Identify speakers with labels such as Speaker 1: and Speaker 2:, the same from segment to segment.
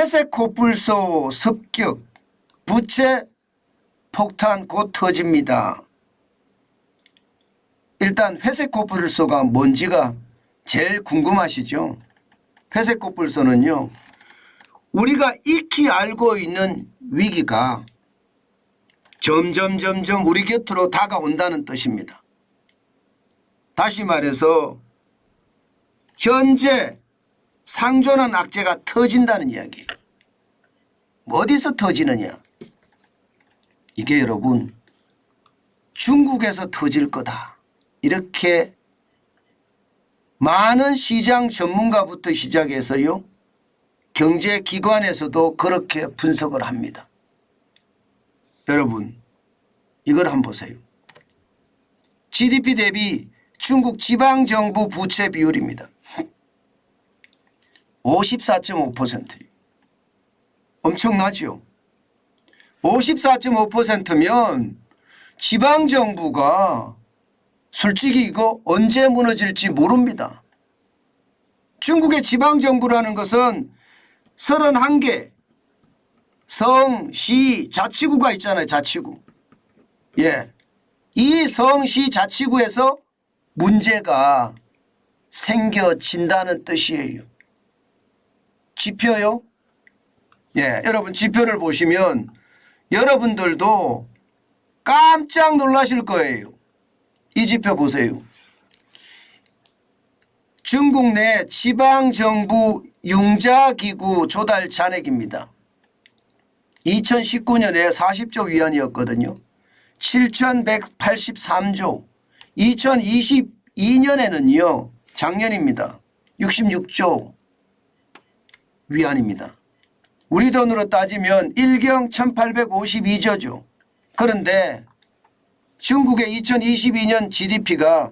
Speaker 1: 회색 코뿔소 습격, 부채 폭탄 곧 터집니다. 일단 회색 코뿔소가 뭔지가 제일 궁금하시죠? 회색 코뿔소는요, 우리가 익히 알고 있는 위기가 점점 우리 곁으로 다가온다는 뜻입니다. 다시 말해서 현재 상존한 악재가 터진다는 이야기예요. 어디서 터지느냐? 이게 여러분 중국에서 터질 거다. 이렇게 많은 시장 전문가부터 시작해서요, 경제기관에서도 그렇게 분석을 합니다. 여러분 이걸 한번 보세요. GDP 대비 중국 지방정부 부채 비율입니다. 54.5%. 엄청나죠? 54.5%면 지방정부가 솔직히 이거 언제 무너질지 모릅니다. 중국의 지방정부라는 것은 31개 성, 시, 자치구가 있잖아요. 자치구. 예. 이 성, 시, 자치구에서 문제가 생겨진다는 뜻이에요. 지표요? 예. 여러분 지표를 보시면 여러분들도 깜짝 놀라실 거예요. 이 지표 보세요. 중국 내 지방정부 융자기구 조달 잔액입니다. 2019년에 40조 위안이었거든요. 7,183조. 2022년에는요. 작년입니다. 66조 위안입니다. 우리 돈으로 따지면 1경 1,852조죠. 그런데 중국의 2022년 GDP가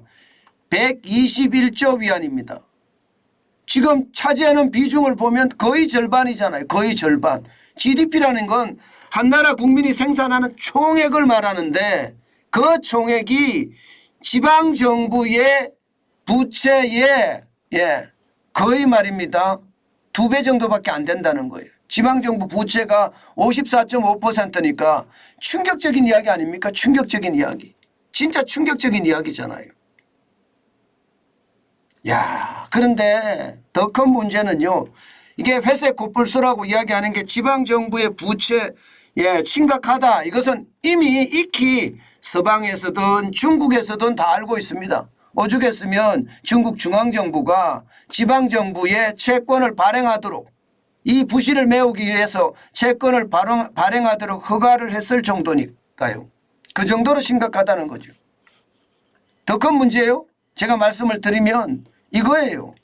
Speaker 1: 121조 위안입니다. 지금 차지하는 비중을 보면 거의 절반이잖아요. 거의 절반. GDP라는 건 한 나라 국민이 생산하는 총액을 말하는데 그 총액이 지방정부의 부채의 거의 말입니다. 2배 정도밖에 안 된다는 거예요. 지방정부 부채가 54.5%니까 충격적인 이야기 아닙니까? 충격적인 이야기. 진짜 충격적인 이야기잖아요. 야, 그런데 더 큰 문제는요. 이게 회색 코뿔소라고 이야기하는 게 지방정부의 부채 심각하다. 이것은 이미 익히 서방에서든 중국에서든 다 알고 있습니다. 오죽했으면 중국 중앙정부가 지방정부의 채권을 발행하도록 이 부실을 메우기 위해서 채권을 발행하도록 허가를 했을 정도니까요. 그 정도로 심각하다는 거죠. 더 큰 문제예요. 제가 말씀을 드리면 이거예요.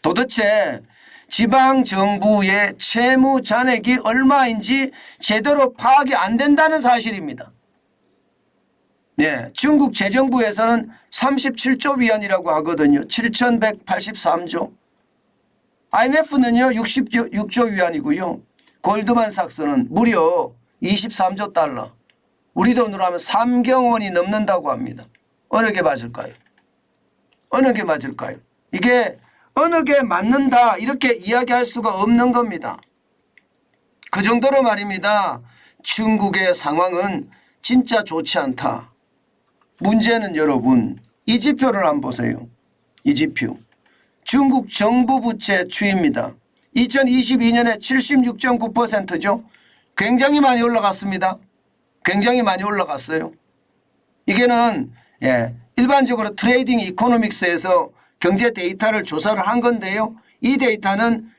Speaker 1: 도대체 지방정부의 채무 잔액이 얼마인지 제대로 파악이 안 된다는 사실입니다. 네, 중국 재정부에서는 37조 위안이라고 하거든요. 7,183조. IMF는요 66조 위안이고요. 골드만삭스는 무려 23조 달러. 우리 돈으로 하면 3경 원이 넘는다고 합니다. 어느 게 맞을까요? 어느 게 맞을까요? 이게 어느 게 맞는다 이렇게 이야기할 수가 없는 겁니다. 그 정도로 말입니다. 중국의 상황은 진짜 좋지 않다. 문제는 여러분 이 지표를 한번 보세요. 이 지표. 중국 정부 부채 추이입니다. 2022년에 76.9%죠. 굉장히 많이 올라갔습니다. 굉장히 많이 올라갔어요. 이게는 일반적으로 트레이딩 이코노믹스에서 경제 데이터를 조사를 한 건데요. 이 데이터는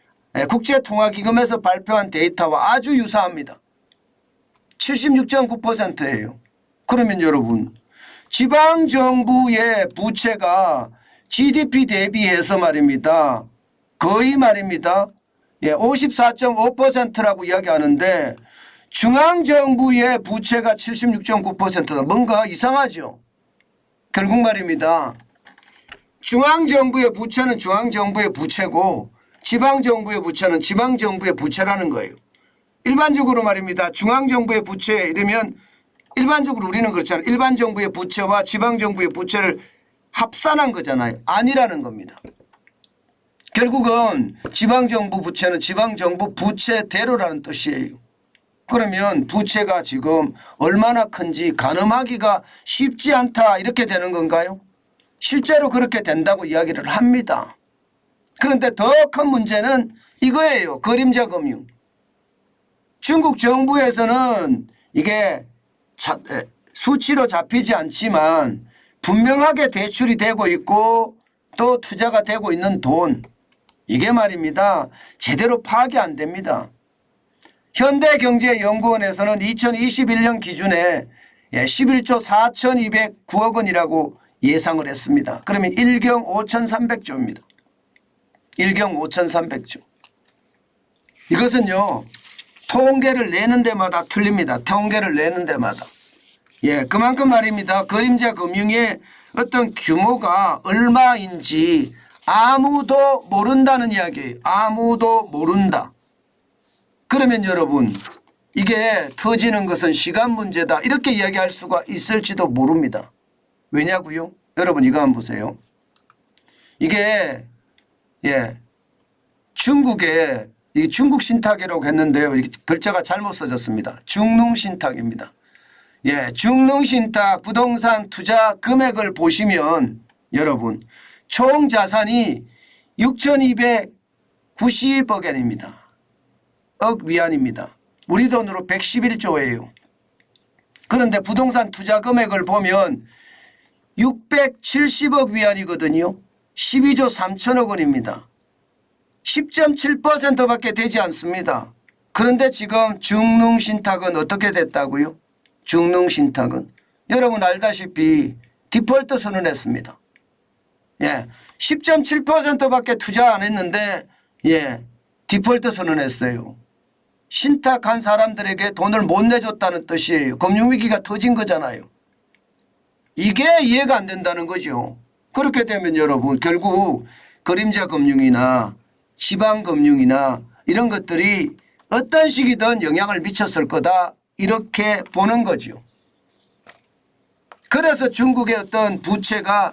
Speaker 1: 국제통화기금에서 발표한 데이터와 아주 유사합니다. 76.9%예요. 그러면 여러분 지방정부의 부채가 GDP 대비해서 말입니다. 거의 말입니다. 54.5%라고 이야기하는데 중앙정부의 부채가 76.9%다. 뭔가 이상하죠. 결국 말입니다. 중앙정부의 부채는 중앙정부의 부채고 지방정부의 부채는 지방정부의 부채라는 거예요. 일반적으로 말입니다. 중앙정부의 부채 이러면 일반적으로 우리는 그렇잖아요. 일반 정부의 부채와 지방정부의 부채를 합산한 거잖아요. 아니라는 겁니다. 결국은 지방정부 부채는 지방정부 부채대로라는 뜻이에요. 그러면 부채가 지금 얼마나 큰지 가늠하기가 쉽지 않다 이렇게 되는 건가요? 실제로 그렇게 된다고 이야기를 합니다. 그런데 더 큰 문제는 이거예요. 그림자 금융. 중국 정부에서는 이게 수치로 잡히지 않지만 분명하게 대출이 되고 있고 또 투자가 되고 있는 돈, 이게 말입니다. 제대로 파악이 안 됩니다. 현대경제연구원에서는 2021년 기준에 11조 4,209억 원이라고 예상을 했습니다. 그러면 1경 5,300조입니다. 1경 5,300조. 이것은요, 통계를 내는 데마다 틀립니다. 통계를 내는 데마다. 그만큼 말입니다. 그림자 금융의 어떤 규모가 얼마인지 아무도 모른다는 이야기예요. 아무도 모른다. 그러면 여러분, 이게 터지는 것은 시간 문제다 이렇게 이야기할 수가 있을지도 모릅니다. 왜냐고요? 여러분 이거 한번 보세요. 이게 중국의 이 중국 신탁이라고 했는데요. 글자가 잘못 써졌습니다. 중농 신탁입니다. 중농 신탁 부동산 투자 금액을 보시면 여러분 총 자산이 6,290억 원입니다. 억 위안입니다. 우리 돈으로 111조예요. 그런데 부동산 투자 금액을 보면 670억 위안이거든요. 12조 3천억 원입니다. 10.7%밖에 되지 않습니다. 그런데 지금 중농신탁은 어떻게 됐다고요? 중농신탁은 여러분 알다시피 디폴트 선언했습니다. 10.7%밖에 투자 안 했는데 디폴트 선언했어요. 신탁한 사람들에게 돈을 못 내줬다는 뜻이에요. 금융위기가 터진 거잖아요. 이게 이해가 안 된다는 거죠. 그렇게 되면 여러분 결국 그림자 금융이나 지방금융이나 이런 것들이 어떤 식이든 영향을 미쳤을 거다 이렇게 보는 거죠. 그래서 중국의 어떤 부채가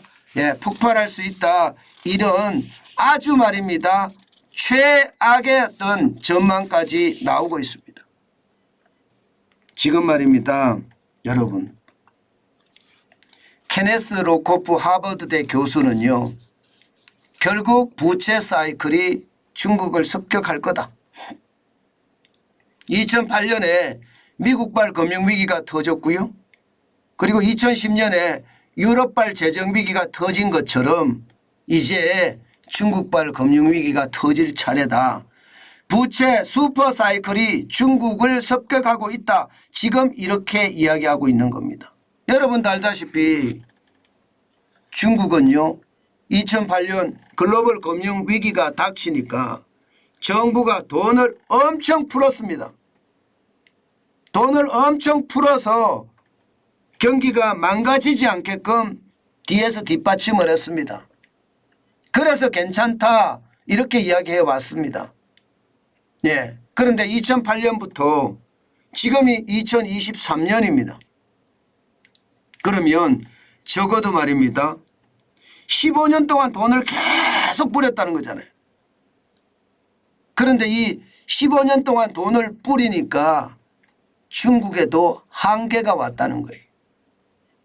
Speaker 1: 폭발할 수 있다 이런 아주 말입니다. 최악의 어떤 전망까지 나오고 있습니다. 지금 말입니다. 여러분 케네스 로코프 하버드대 교수는요. 결국 부채 사이클이 중국을 습격할 거다. 2008년에 미국발 금융위기가 터졌고요. 그리고 2010년에 유럽발 재정위기가 터진 것처럼 이제 중국발 금융위기가 터질 차례다. 부채 슈퍼사이클이 중국을 습격하고 있다. 지금 이렇게 이야기하고 있는 겁니다. 여러분도 알다시피 중국은요. 2008년 글로벌 금융위기가 닥치니까 정부가 돈을 엄청 풀었습니다. 돈을 엄청 풀어서 경기가 망가지지 않게끔 뒤에서 뒷받침을 했습니다. 그래서 괜찮다 이렇게 이야기해 왔습니다. 그런데 2008년부터 지금이 2023년입니다. 그러면 적어도 말입니다. 15년 동안 돈을 계속 뿌렸다는 거잖아요. 그런데 이 15년 동안 돈을 뿌리니까 중국에도 한계가 왔다는 거예요.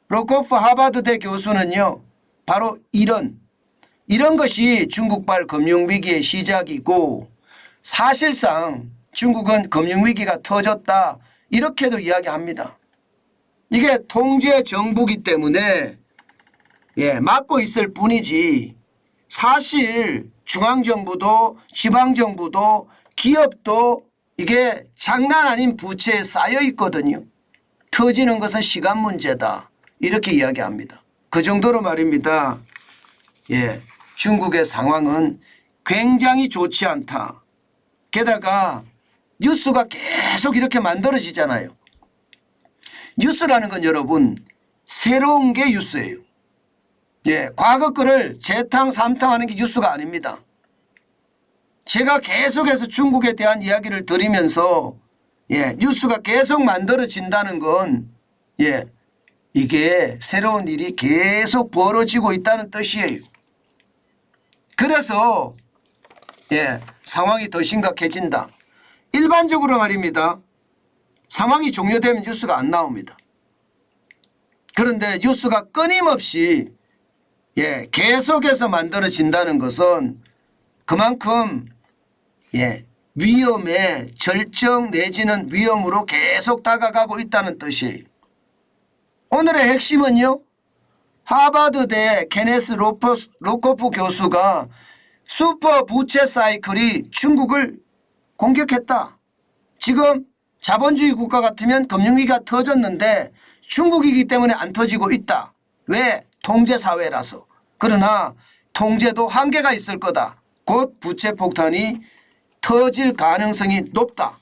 Speaker 1: 로코프 하버드대 교수는요. 바로 이런 것이 중국발 금융위기의 시작이고 사실상 중국은 금융위기가 터졌다 이렇게도 이야기합니다. 이게 통제 정부기 때문에 막고 있을 뿐이지 사실 중앙정부도 지방정부도 기업도 이게 장난 아닌 부채에 쌓여 있거든요. 터지는 것은 시간 문제다 이렇게 이야기합니다. 그 정도로 말입니다. 중국의 상황은 굉장히 좋지 않다. 게다가 뉴스가 계속 이렇게 만들어지잖아요. 뉴스라는 건 여러분 새로운 게 뉴스예요. 과거 거를 재탕 삼탕하는 게 뉴스가 아닙니다. 제가 계속해서 중국에 대한 이야기를 드리면서 뉴스가 계속 만들어진다는 건 이게 새로운 일이 계속 벌어지고 있다는 뜻이에요. 그래서 상황이 더 심각해진다. 일반적으로 말입니다. 상황이 종료되면 뉴스가 안 나옵니다. 그런데 뉴스가 끊임없이 계속해서 만들어진다는 것은 그만큼 위험의 절정 내지는 위험으로 계속 다가가고 있다는 뜻이에요. 오늘의 핵심은요. 하버드대 케네스 로코프 교수가 슈퍼 부채 사이클이 중국을 공격했다. 지금 자본주의 국가 같으면 금융위기가 터졌는데 중국이기 때문에 안 터지고 있다. 왜? 통제사회라서. 그러나 통제도 한계가 있을 거다. 곧 부채 폭탄이 터질 가능성이 높다.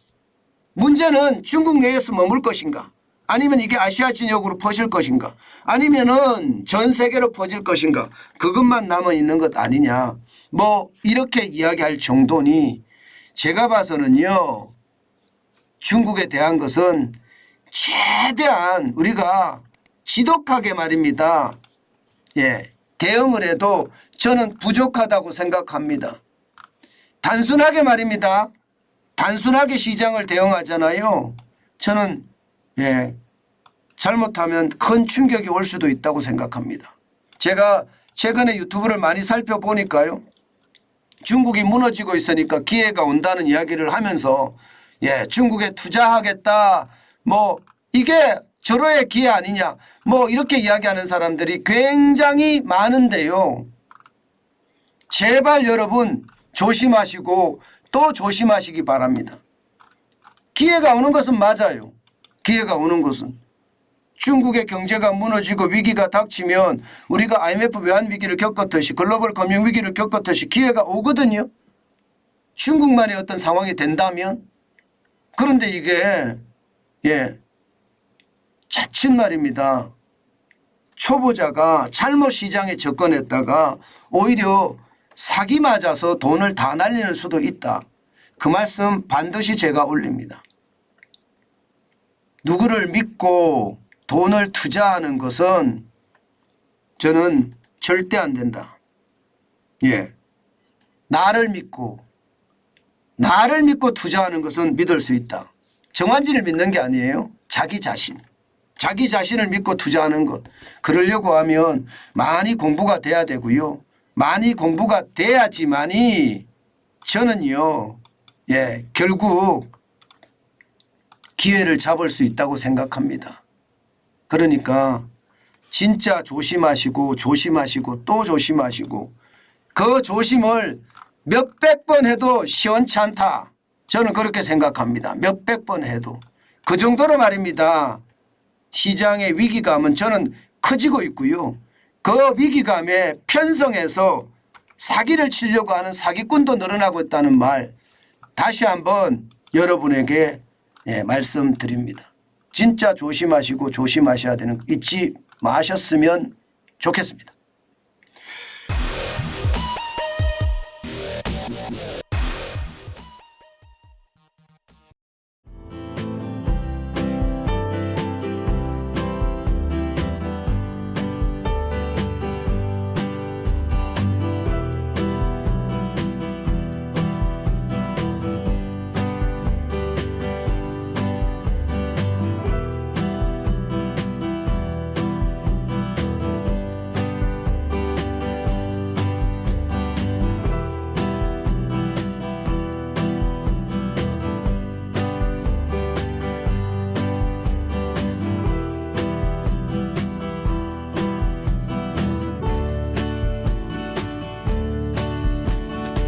Speaker 1: 문제는 중국 내에서 머물 것인가? 아니면 이게 아시아 진역으로 퍼질 것인가? 아니면은 전 세계로 퍼질 것인가? 그것만 남아 있는 것 아니냐? 뭐 이렇게 이야기할 정도니 제가 봐서는요. 중국에 대한 것은 최대한 우리가 지독하게 말입니다. 대응을 해도 저는 부족하다고 생각합니다. 단순하게 말입니다. 단순하게 시장을 대응하잖아요. 저는 잘못하면 큰 충격이 올 수도 있다고 생각합니다. 제가 최근에 유튜브를 많이 살펴보니까요. 중국이 무너지고 있으니까 기회가 온다는 이야기를 하면서 중국에 투자하겠다. 뭐 이게 절호의 기회 아니냐. 뭐 이렇게 이야기하는 사람들이 굉장히 많은데요. 제발 여러분 조심하시고 또 조심하시기 바랍니다. 기회가 오는 것은 맞아요. 기회가 오는 것은. 중국의 경제가 무너지고 위기가 닥치면 우리가 IMF 외환위기를 겪었듯이 글로벌 금융위기를 겪었듯이 기회가 오거든요. 중국만의 어떤 상황이 된다면. 그런데 이게 자칫 말입니다. 초보자가 잘못 시장에 접근했다가 오히려 사기 맞아서 돈을 다 날리는 수도 있다. 그 말씀 반드시 제가 올립니다. 누구를 믿고 돈을 투자하는 것은 저는 절대 안 된다. 나를 믿고 투자하는 것은 믿을 수 있다. 정환진을 믿는 게 아니에요. 자기 자신을 믿고 투자하는 것. 그러려고 하면 많이 공부가 돼야 되고요. 많이 공부가 돼야지만이 저는요. 결국 기회를 잡을 수 있다고 생각합니다. 그러니까 진짜 조심하시고 또 조심하시고 그 조심을 몇백 번 해도 시원치 않다. 저는 그렇게 생각합니다. 몇백 번 해도. 그 정도로 말입니다. 시장의 위기감은 저는 커지고 있고요. 그 위기감에 편성해서 사기를 치려고 하는 사기꾼도 늘어나고 있다는 말 다시 한번 여러분에게 말씀드립니다. 진짜 조심하시고 조심하셔야 되는 거 잊지 마셨으면 좋겠습니다.